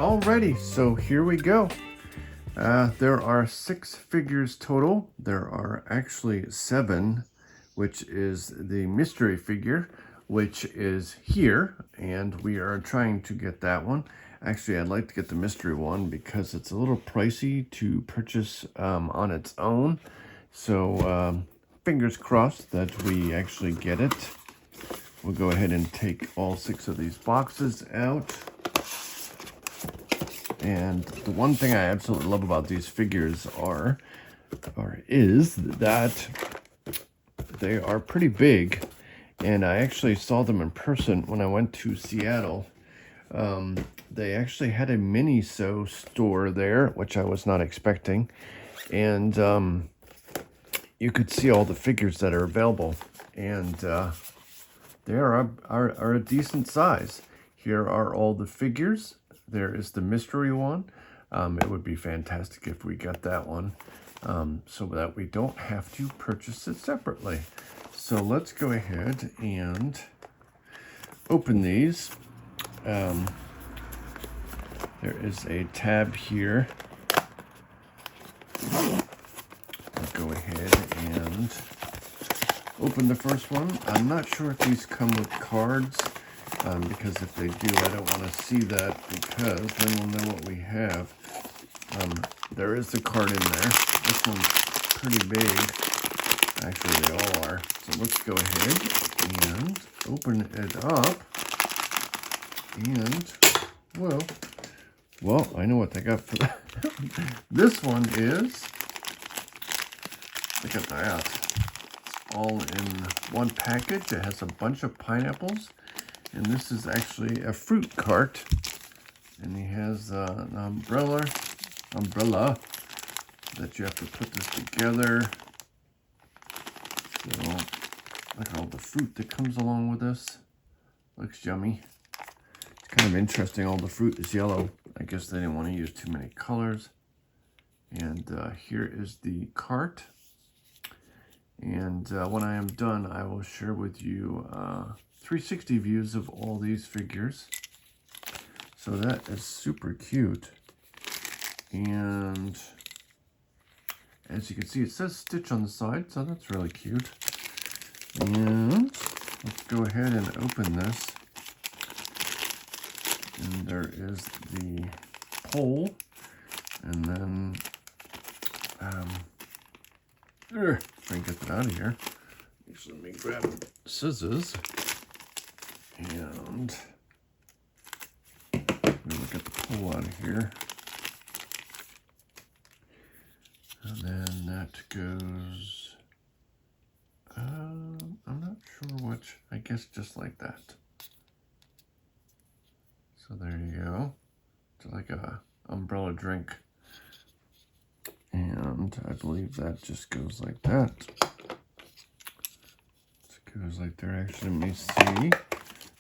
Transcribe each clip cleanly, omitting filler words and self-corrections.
Alrighty, so here we go. There are 6 figures total. There are actually 7, which is the mystery figure, which is here, and we are trying to get that one. Actually, I'd like to get the mystery one because it's a little pricey to purchase on its own. So fingers crossed that we actually get it. We'll go ahead and take all 6 of these boxes out. And the one thing I absolutely love about these figures is that they are pretty big. And I actually saw them in person when I went to Seattle. They actually had a Miniso store there, which I was not expecting. And you could see all the figures that are available. And they are a decent size. Here are all the figures. There is the mystery one. It would be fantastic if we got that one so that we don't have to purchase it separately. So let's go ahead and open these. There is a tab here. I'll go ahead and open the first one. I'm not sure if these come with cards. Because if they do, I don't want to see that because then we'll know what we have. There is the card in there. This one's pretty big. Actually, they all are. So let's go ahead and open it up. And, well, I know what they got for that. This one is, look at that. It's all in one package. It has a bunch of pineapples. And this is actually a fruit cart. And he has an umbrella that you have to put this together. So look at all the fruit that comes along with this. Looks yummy. It's kind of interesting. All the fruit is yellow. I guess they didn't want to use too many colors. And here is the cart. And when I am done, I will share with you 360 views of all these figures. So that is super cute. And as you can see, it says Stitch on the side, so that's really cute. And let's go ahead and open this. And there is the pole. And then, try and get that out of here. So let me grab scissors. And we look at the pole out of here. And then that goes, I'm not sure which, I guess just like that. So there you go. It's like a umbrella drink. And I believe that just goes like that. It goes like there. Actually, let me see.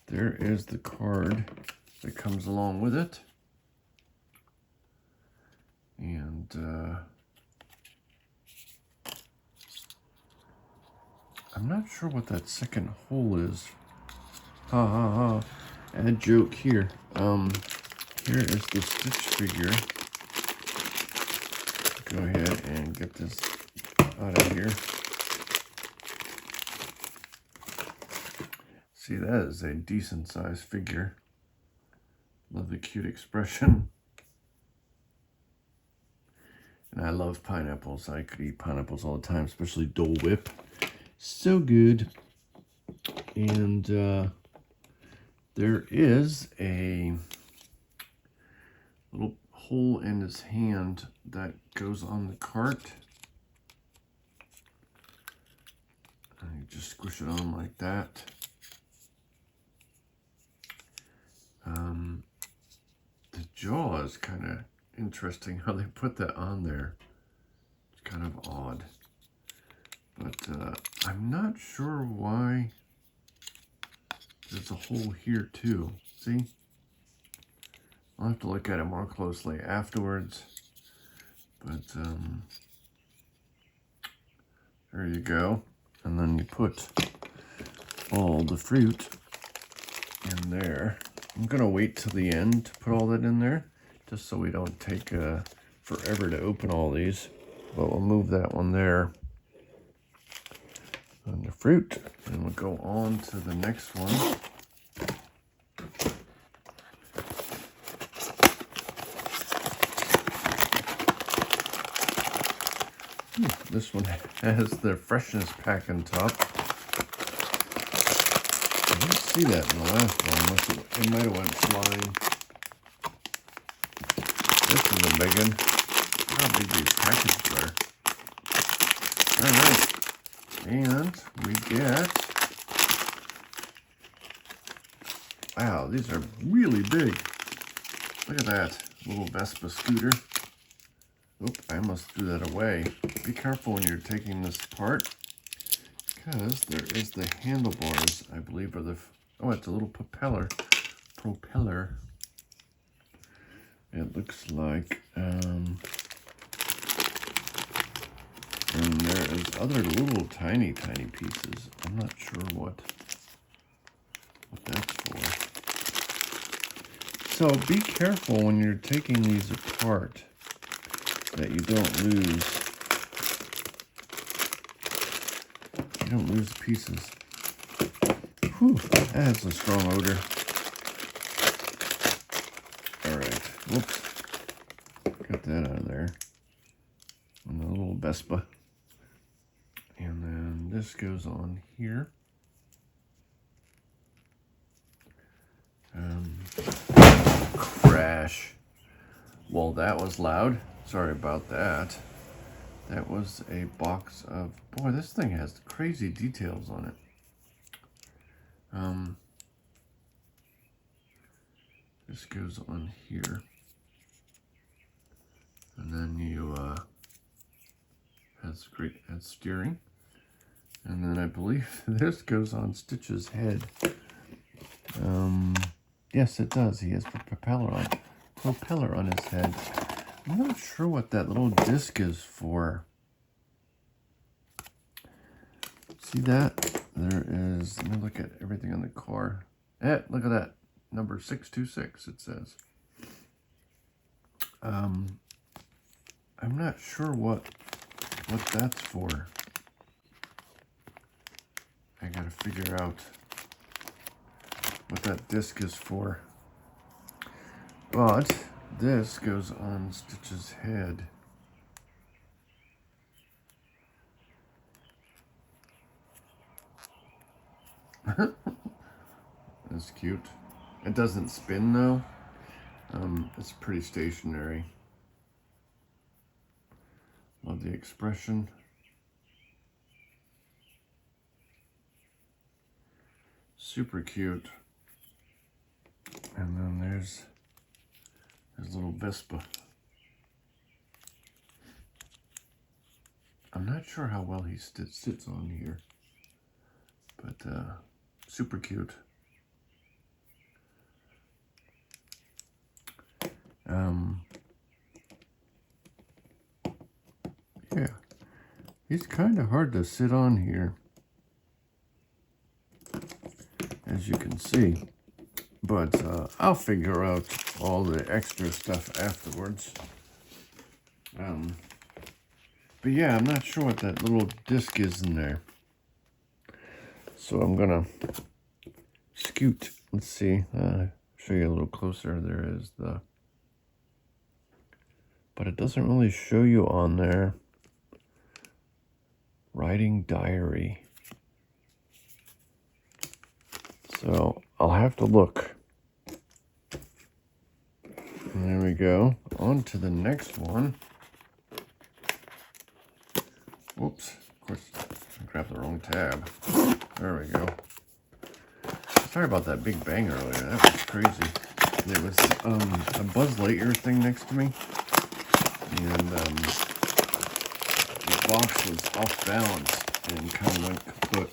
There is the card that comes along with it. And I'm not sure what that second hole is. Ha ha ha. And a joke here. Here is the Stitch figure. Go ahead and get this out of here. See, that is a decent sized figure. Love the cute expression. And I love pineapples. I could eat pineapples all the time, especially Dole Whip. So good. And there is a little hole in his hand that goes on the cart. And you just squish it on like that. The jaw is kind of interesting how they put that on there. It's kind of odd. But I'm not sure why there's a hole here too. See? I'll have to look at it more closely afterwards. But there you go. And then you put all the fruit in there. I'm going to wait till the end to put all that in there, just so we don't take forever to open all these. But we'll move that one there on the fruit, and we'll go on to the next one. This one has the freshness pack on top. I didn't see that in the last one, unless it might have went flying. This is a big one. Look how big these packages are. Alright. And we get... Wow, these are really big. Look at that little Vespa scooter. Oop, I almost threw that away. Be careful when you're taking this apart, because there is the handlebars, I believe, are the... Oh, it's a little propeller. It looks like, and there is other little tiny pieces. I'm not sure what that's for. So be careful when you're taking these apart that you don't lose pieces. Whew, that has a strong odor. Alright, whoops. Got that out of there. And the little Vespa. And then this goes on here. Crash. Well, that was loud. Sorry about that. That was a box of... Boy, this thing has crazy details on it. This goes on here. And then you... has steering. And then I believe this goes on Stitch's head. Yes, it does. He has a propeller on his head. I'm not sure what that little disc is for. See that? There is, let me look at everything on the car. Look at that. Number 626, it says. I'm not sure what that's for. I gotta figure out what that disc is for. But this goes on Stitch's head. That's cute. It doesn't spin though. It's pretty stationary. Love the expression. Super cute. And then there's little Vespa. I'm not sure how well he sits on here, but super cute. Yeah, he's kind of hard to sit on here, as you can see. But I'll figure out all the extra stuff afterwards. But yeah, I'm not sure what that little disc is in there. So I'm gonna scoot. Let's see. Show you a little closer. There is the... But it doesn't really show you on there. Writing diary. So I'll have to look. And there we go. On to the next one. Whoops. Of course, I grabbed the wrong tab. There we go. Sorry about that big bang earlier. That was crazy. There was a Buzz Lightyear thing next to me. And the box was off balance and kind of went kaput.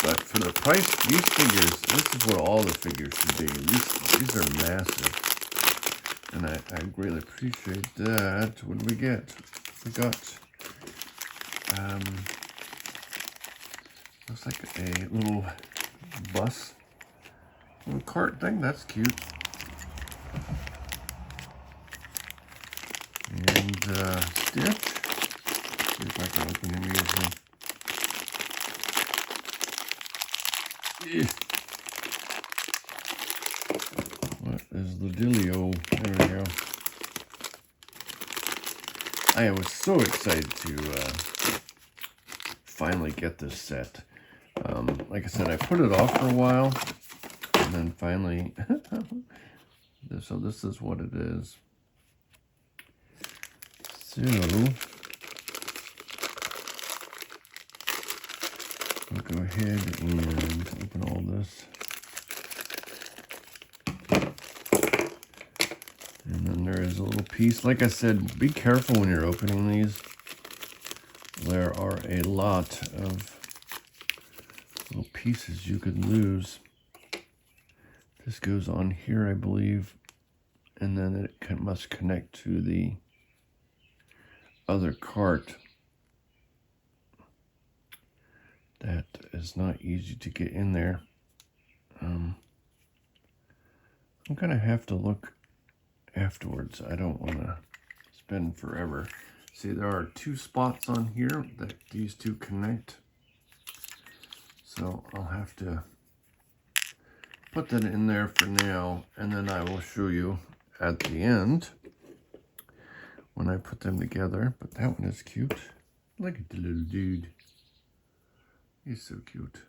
But for the price, these figures, this is what all the figures should be. These are massive. And I greatly appreciate that. What did we get? We got, looks like a little bus, little cart thing. That's cute. Stitch. See if I can open him easily. What is the dealio? There we go. I was so excited to finally get this set. Like I said, I put it off for a while, and then finally, so this is what it is. So, I'll go ahead and open all this. And then there is a little piece. Like I said, be careful when you're opening these. There are a lot of little pieces you could lose. This goes on here, I believe, and then it must connect to the other cart. That is not easy to get in there. I'm gonna have to look afterwards. I don't want to spend forever. See, there are two spots on here that these two connect. So I'll have to put that in there for now, and then I will show you at the end when I put them together. But that one is cute. Look at the little dude. He's so cute.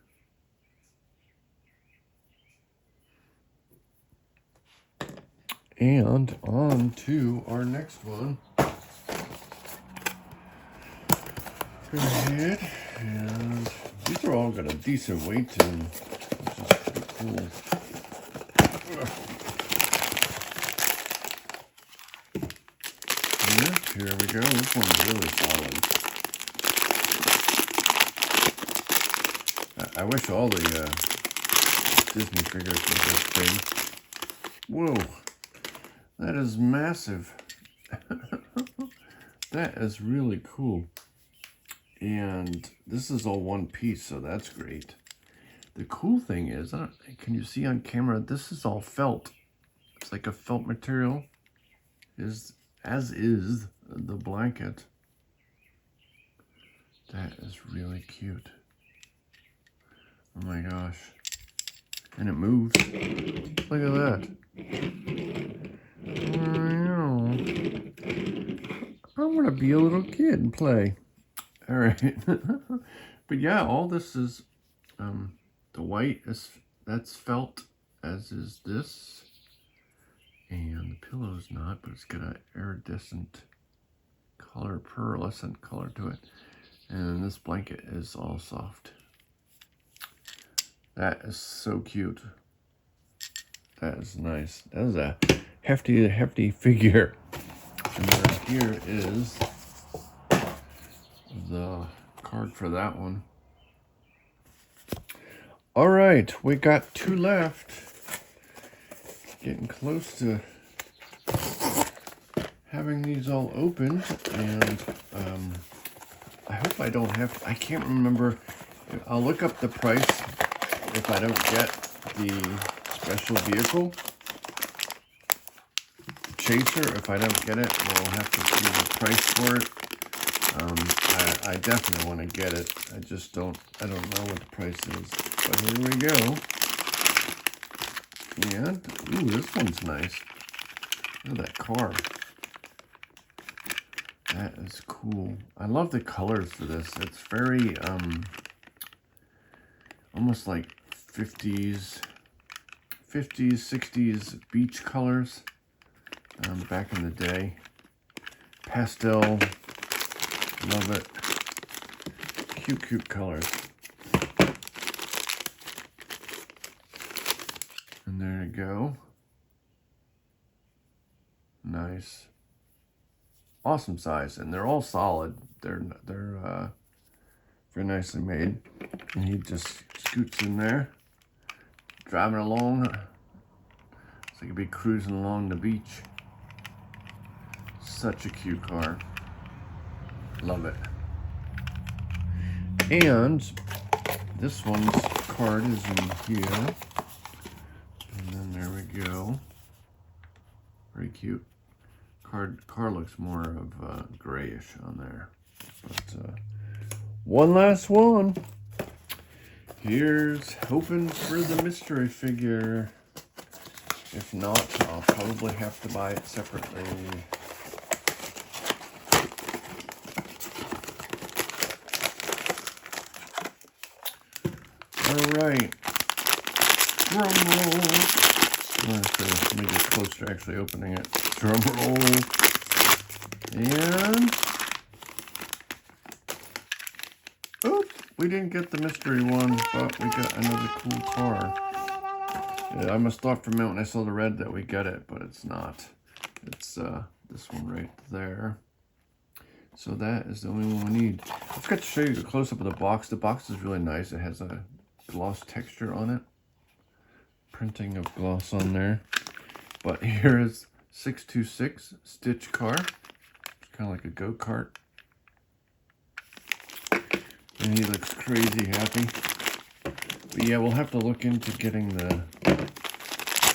And on to our next one. Go ahead, and these are all got a decent weight to them, which is pretty cool. Yeah, here we go. This one's really solid. I wish all the Disney figures were this big. Whoa, that is massive. That is really cool. And this is all one piece, so that's great. The cool thing is, can you see on camera, this is all felt. It's like a felt material, as is the blanket. That is really cute. Oh my gosh. And it moves. Look at that. I want to be a little kid and play. All right. But yeah, all this is, the white that's felt, as is this. And the pillow's not, but it's got an iridescent color, pearlescent color to it. And this blanket is all soft. That is so cute. That is nice. That is a hefty figure. And then here is the card for that one. All right, we got two left. Getting close to having these all opened, and I hope I don't have to, I can't remember. I'll look up the price if I don't get the special vehicle chaser. If I don't get it, we'll have to see the price for it. I definitely want to get it. I don't know what the price is. But here we go. And, ooh, this one's nice. Look at that car. That is cool. I love the colors for this. It's very, almost like 50s, 60s beach colors. Back in the day. Pastel. Love it. Cute colors. And there you go. Nice. Awesome size. And they're all solid. They're very nicely made. And he just scoots in there. Driving along. So he could be cruising along the beach. Such a cute car. Love it. And this one's card is in here. And then there we go. Very cute car looks more of grayish on there. But one last one. Here's hoping for the mystery figure. If not, I'll probably have to buy it separately. Alright. Drum roll. Let me get close to actually opening it. Drum roll. And... oops! We didn't get the mystery one, but we got another cool car. Yeah, I must thought for a minute when I saw the red that we got it, but it's not. It's this one right there. So that is the only one we need. I forgot to show you a close-up of the box. The box is really nice. It has a gloss texture on it. Printing of gloss on there. But here is 626 Stitch car. It's kind of like a go-kart. And he looks crazy happy. But yeah, we'll have to look into getting the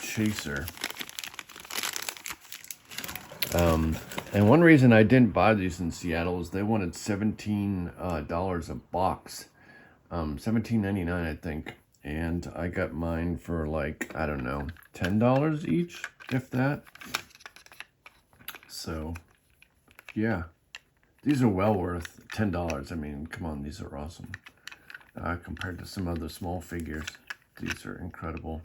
chaser. And one reason I didn't buy these in Seattle is they wanted $17 a box. $17.99 I think. And I got mine for like, I don't know, $10 each, if that. So, yeah. These are well worth $10. I mean, come on, these are awesome. Compared to some other small figures, these are incredible.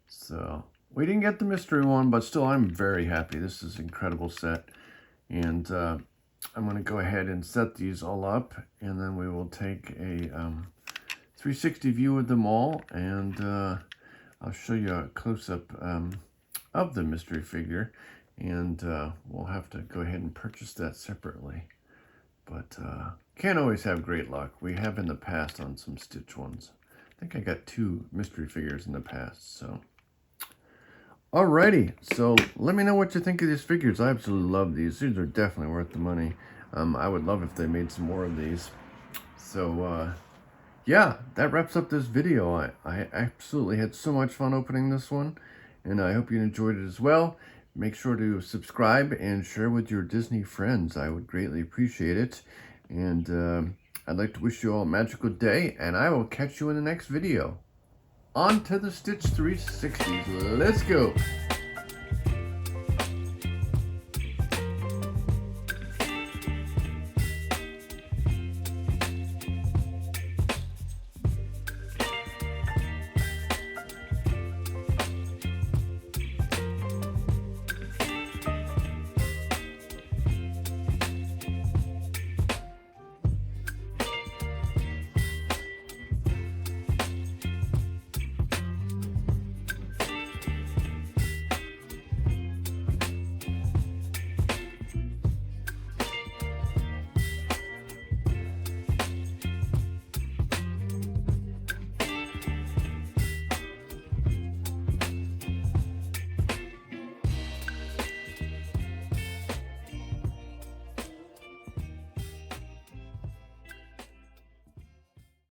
So, we didn't get the mystery one, but still, I'm very happy. This is an incredible set. And I'm going to go ahead and set these all up, and then we will take a 360 view of them all, and I'll show you a close-up of the mystery figure, and we'll have to go ahead and purchase that separately. But can't always have great luck. We have in the past on some Stitch ones. I think I got 2 mystery figures in the past, so... Alrighty, so let me know what you think of these figures. I absolutely love these. These are definitely worth the money. I would love if they made some more of these. So, yeah, that wraps up this video. I absolutely had so much fun opening this one, and I hope you enjoyed it as well. Make sure to subscribe and share with your Disney friends. I would greatly appreciate it. And I'd like to wish you all a magical day, and I will catch you in the next video. On to the Stitch 360s. Let's go.